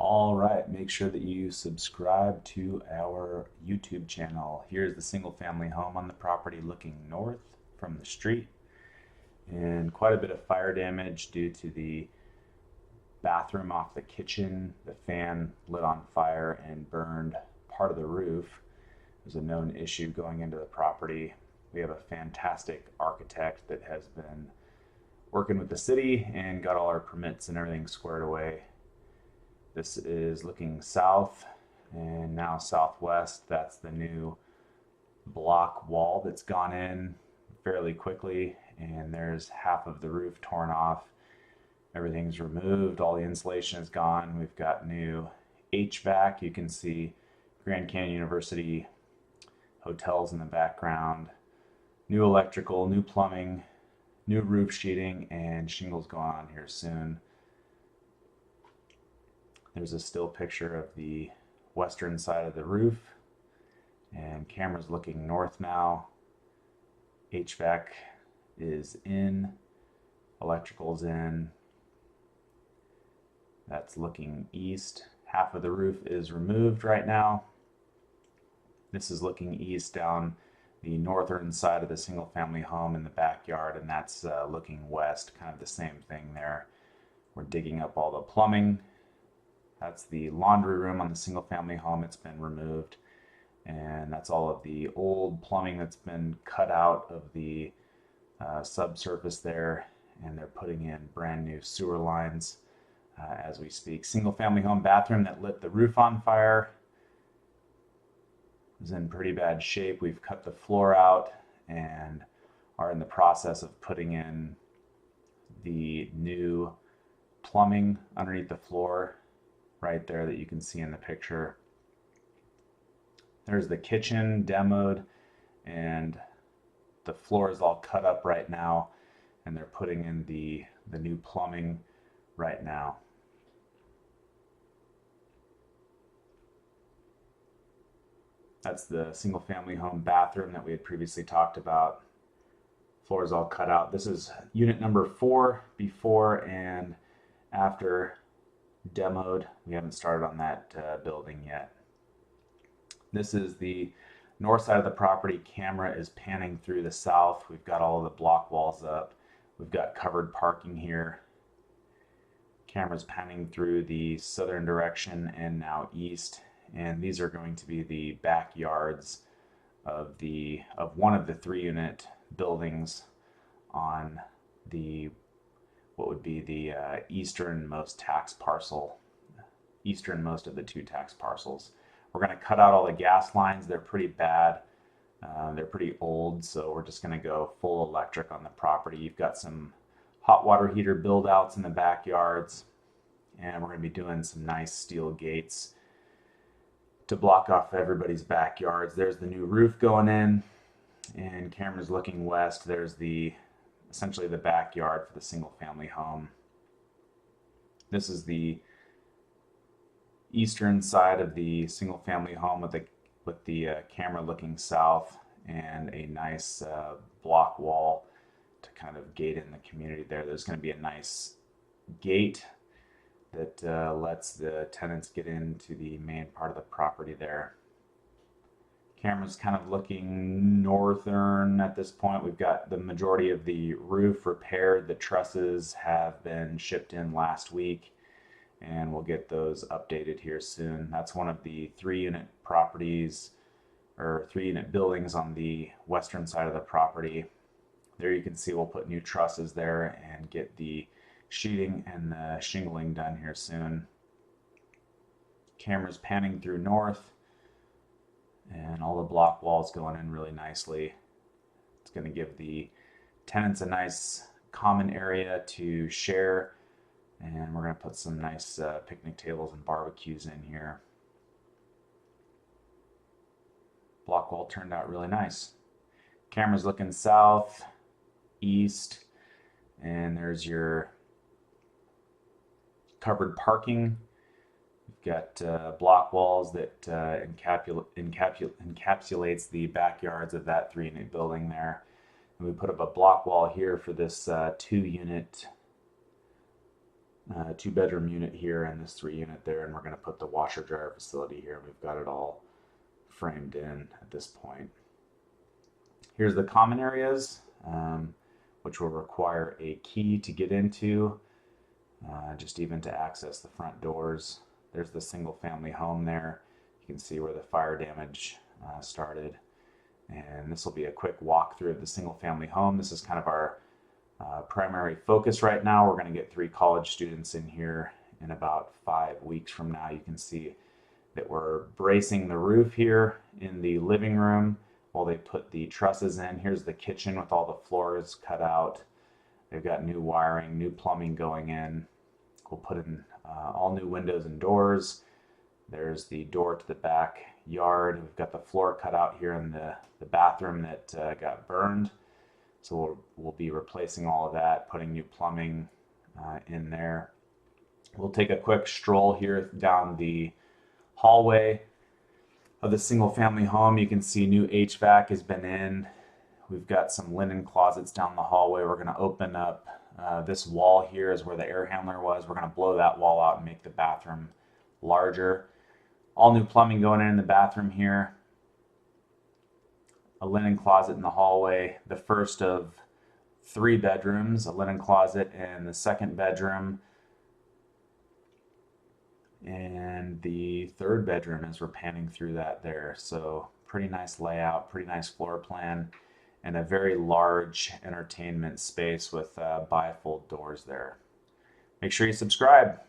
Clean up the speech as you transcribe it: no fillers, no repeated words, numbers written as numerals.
All right, make sure that you subscribe to our YouTube channel. Here's the single family home on the property looking north from the street, and quite a bit of fire damage due to the bathroom off the kitchen. The fan lit on fire and burned part of the roof. There's a known issue going into the property. We have a fantastic architect that has been working with the city and got all our permits and everything squared away. This is looking south and now southwest. That's the new block wall that's gone in fairly quickly, and there's half of the roof torn off. Everything's removed, all the insulation is gone. We've got new HVAC. You can see Grand Canyon University hotels in the background. New electrical, new plumbing, new roof sheeting, and shingles going on here soon. There's a still picture of the western side of the roof, and camera's looking north now. HVAC is in, electrical's in. That's looking east. Half of the roof is removed right now. This is looking east down the northern side of the single family home in the backyard, and that's looking west, kind of the same thing there. We're digging up all the plumbing. That's the laundry room on the single family home. It's been removed, and that's all of the old plumbing that's been cut out of the subsurface there, and they're putting in brand new sewer lines as we speak. Single family home bathroom that lit the roof on fire is in pretty bad shape. We've cut the floor out and are in the process of putting in the new plumbing underneath the floor right there that you can see in the picture. There's the kitchen demoed, and the floor is all cut up right now, and they're putting in the new plumbing right now. That's the single family home bathroom that we had previously talked about. Floor is all cut out. This is unit number 4 before and after demoed. We haven't started on that building yet. This is the north side of the property. Camera is panning through the south. We've got all of the block walls up. We've got covered parking here. Camera's panning through the southern direction and now east. And these are going to be the backyards of one of the 3-unit buildings on the what would be the easternmost tax parcel, easternmost of the 2 tax parcels. We're going to cut out all the gas lines. They're pretty bad. They're pretty old, so we're just going to go full electric on the property. You've got some hot water heater build outs in the backyards, and we're going to be doing some nice steel gates to block off everybody's backyards. There's the new roof going in, and camera's looking west. There's essentially the backyard for the single family home. This is the eastern side of the single family home with the camera looking south, and a nice block wall to kind of gate in the community there. There's going to be a nice gate that lets the tenants get into the main part of the property there. Camera's kind of looking northern at this point. We've got the majority of the roof repaired. The trusses have been shipped in last week, and we'll get those updated here soon. That's one of the 3-unit properties, or 3-unit buildings on the western side of the property. There you can see we'll put new trusses there and get the sheeting and the shingling done here soon. Camera's panning through north, and all the block walls going in really nicely. It's going to give the tenants a nice common area to share, and we're going to put some nice picnic tables and barbecues in here. Block wall turned out really nice. Camera's looking south, east, and there's your covered parking. You've got block walls that encapsulates the backyards of that 3-unit building there. And we put up a block wall here for this 2-unit 2-bedroom unit here and this 3-unit there, and we're going to put the washer dryer facility here. We've got it all framed in at this point. Here's the common areas, which will require a key to get into, just even to access the front doors. There's the single family home there. You can see where the fire damage started. And this will be a quick walkthrough of the single family home. This is kind of our primary focus right now. We're going to get 3 college students in here in about 5 weeks from now. You can see that we're bracing the roof here in the living room while they put the trusses in. Here's the kitchen with all the floors cut out. They've got new wiring, new plumbing going in. We'll put in all new windows and doors. There's the door to the backyard. We've got the floor cut out here in the bathroom that got burned. So we'll be replacing all of that, putting new plumbing in there. We'll take a quick stroll here down the hallway of the single family home. You can see new HVAC has been in. We've got some linen closets down the hallway. We're going to open up this wall here is where the air handler was. We're going to blow that wall out and make the bathroom larger. All new plumbing going in the bathroom here. A linen closet in the hallway. The first of 3 bedrooms, a linen closet in the second bedroom. And the 3rd bedroom as we're panning through that there. So pretty nice layout, pretty nice floor plan, and a very large entertainment space with bifold doors there. Make sure you subscribe.